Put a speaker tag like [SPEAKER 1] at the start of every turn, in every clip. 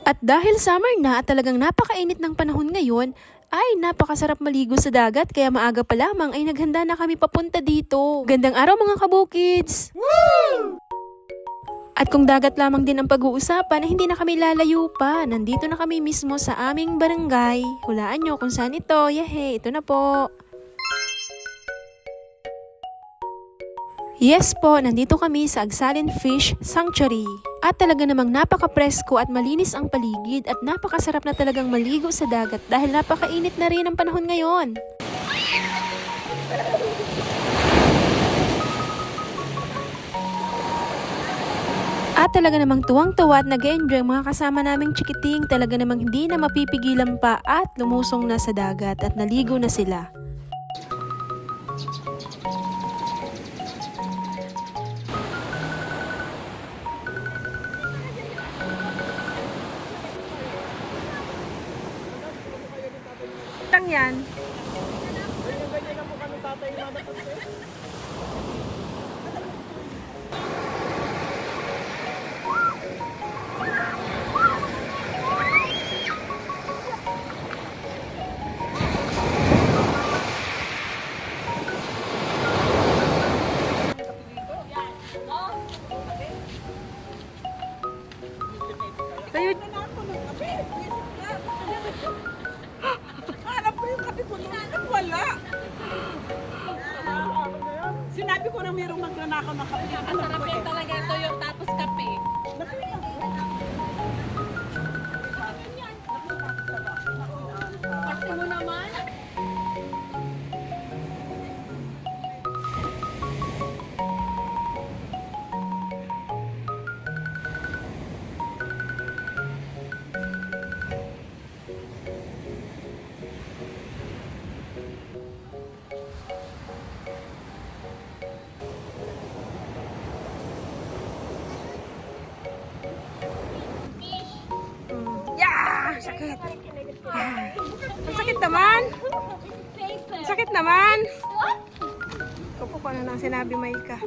[SPEAKER 1] At dahil summer na at talagang napakainit ng panahon ngayon, ay napakasarap maligo sa dagat kaya maaga pa lamang ay naghanda na kami papunta dito. Gandang araw mga kabukids! Woo! At kung dagat lamang din ang pag-uusapan na hindi na kami lalayo pa, nandito na kami mismo sa aming barangay. Hulaan nyo kung saan ito, yahe, ito na po. Yes po, nandito kami sa Agsalin Fish Sanctuary. At talaga namang napaka-presko at malinis ang paligid at napakasarap na talagang maligo sa dagat dahil napakainit na rin ang panahon ngayon. At talaga namang tuwang-tuwa at nag-enjoy ang mga kasama naming chikiting, talaga namang hindi na mapipigilan pa at lumusong na sa dagat at naligo na sila. Lang yan. Sa'yo.
[SPEAKER 2] Hanap ko yung kape ko noon at wala. Sinabi ko na mayroong magnanakaw ng kape.
[SPEAKER 3] Ang sarap yan talaga ito yung tapos kape. Kasi mo naman.
[SPEAKER 1] Yeah! Sakit! Ang sakit naman! Ang sakit naman! Opo, kung ano nang sinabi, Maika.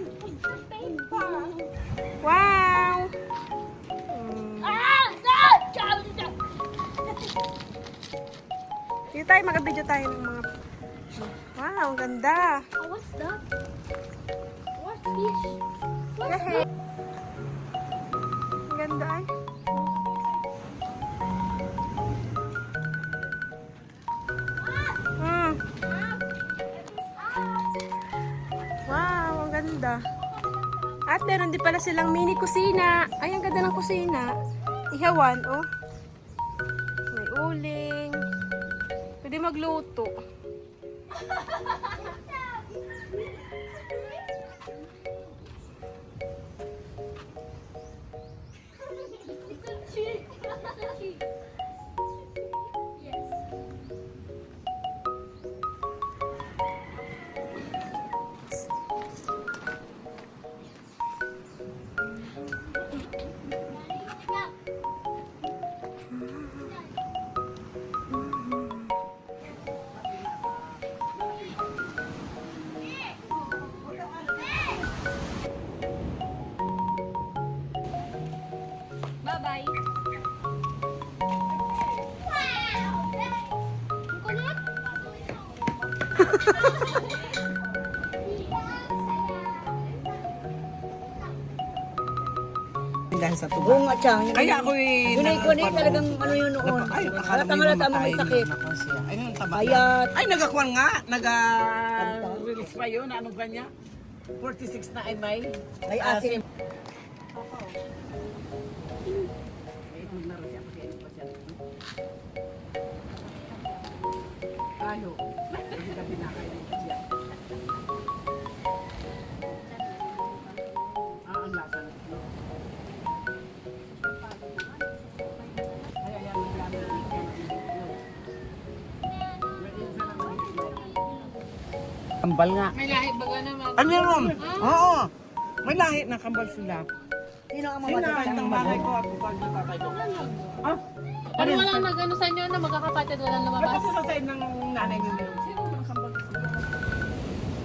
[SPEAKER 1] Wow! Dito tayo, mag-video tayo ng mga... Wow, ang ganda!
[SPEAKER 3] What's that? What's fish?
[SPEAKER 1] Yahe! Ang ganda ay. Wow, ang ganda. At meron din pala silang mini kusina. Ay, ang ganda ng kusina. Ihawan, oh. May uling. Pwede magluto.
[SPEAKER 3] Bye-bye. Ang kulit.
[SPEAKER 2] Dahil sa tuba.
[SPEAKER 4] Oo nga, Chang.
[SPEAKER 2] Kaya ako
[SPEAKER 4] Gunay-gunay talagang ano yun noon.
[SPEAKER 2] Ay, akala mo
[SPEAKER 4] Halata mo may sakit.
[SPEAKER 2] Ay, yung taba.
[SPEAKER 4] Payat.
[SPEAKER 2] Ay, nagakuan nga. Nag-release pa yun. Ano ba niya? 46 na MI.
[SPEAKER 4] May asim.
[SPEAKER 2] Ayo. Hindi ka pinakain siya. Ang lasa na. Ay, ayan, naglaman ng kambal nga.
[SPEAKER 3] May lahi baga naman.
[SPEAKER 2] Ano yun? Oo. May lahi na kambal sila.
[SPEAKER 4] Sino ang
[SPEAKER 2] Sino
[SPEAKER 4] mamatay
[SPEAKER 2] ang
[SPEAKER 4] ng
[SPEAKER 2] bahay
[SPEAKER 4] bahay?
[SPEAKER 2] ko at pag natatay ko? Ah?
[SPEAKER 3] Ano walang nag-ano sa inyo na magkakapatid walang
[SPEAKER 2] Ba't
[SPEAKER 3] lumabas?
[SPEAKER 2] ako sa side ng nanay ninyo? Sino ang kambal ko?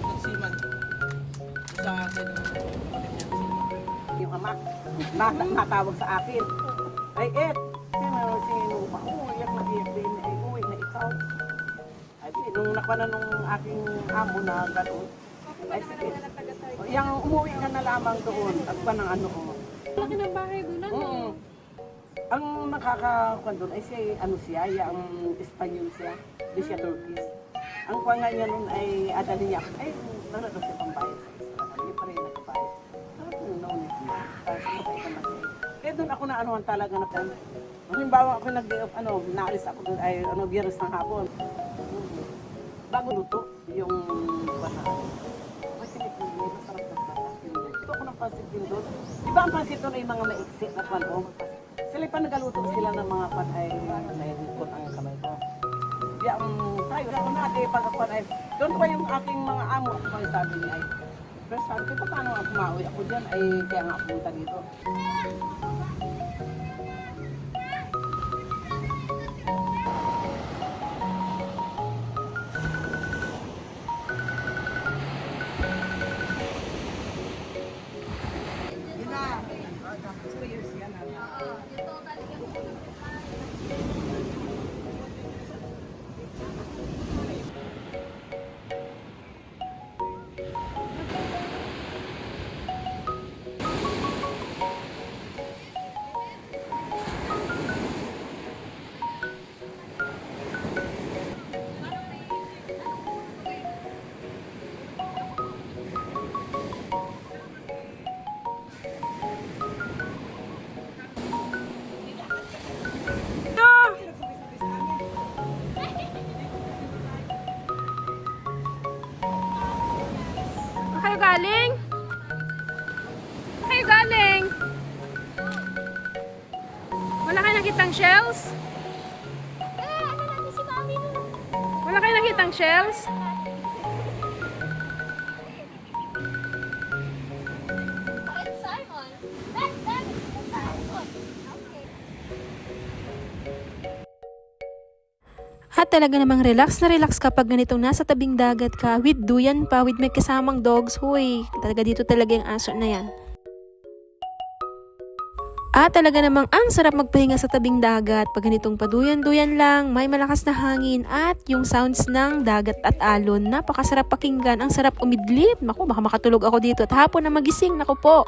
[SPEAKER 2] Nagsiman. Sa akin. Yung ama, natawag sa akin. Ay, Et, sino nung nakuha na nung aking amo na gano'n. Ay, sige. Yang umuwi ka na lamang doon at pa ng ano.
[SPEAKER 3] Laki ng bahay doon, ano?
[SPEAKER 2] Ang nakakakuan doon ay siya, ano siya, yung Espanyol siya, di siya Turkish. Ang kuha nga niya noon ay adali niya, ay, nanonood siya pang bayad sa Israel. Hindi pa rin nagbayad. Tapos noon niya, para sa mga ikamasay. Kaya doon ako na anuhan talaga na plan. Halimbawa ako naalis ako doon ay biyernes ng hapon. Bago luto, yung banana. Ay, sinipin, masarap na bata. Ito ako ng pansit din doon. Di ba ang pansit doon ay mga maiksi na pano? Sila pa nagaluto sila ng mga pan ay nailikot ang kamay ko. Kaya tayo, ako natin pagkakuan ay, doon pa yung aking mga amo. Kung sabi niya ay, pero sabi ko, paano ako mauwi ako dyan ay kaya nga ako punta dito.
[SPEAKER 3] Saan kayo galing? Saan kayo galing? Wala kayo nakitang shells? Wala kayo nakitang shells?
[SPEAKER 1] At talaga namang relax na relax kapag ganitong nasa tabing dagat ka with duyan pa, with may kasamang dogs. Huy, talaga dito talaga yung aso na yan. At talaga namang ang sarap magpahinga sa tabing dagat pag ganitong paduyan-duyan lang, may malakas na hangin at yung sounds ng dagat at alon. Napakasarap pakinggan, ang sarap umidlip. Naku, baka makatulog ako dito at hapon na magising. Naku po.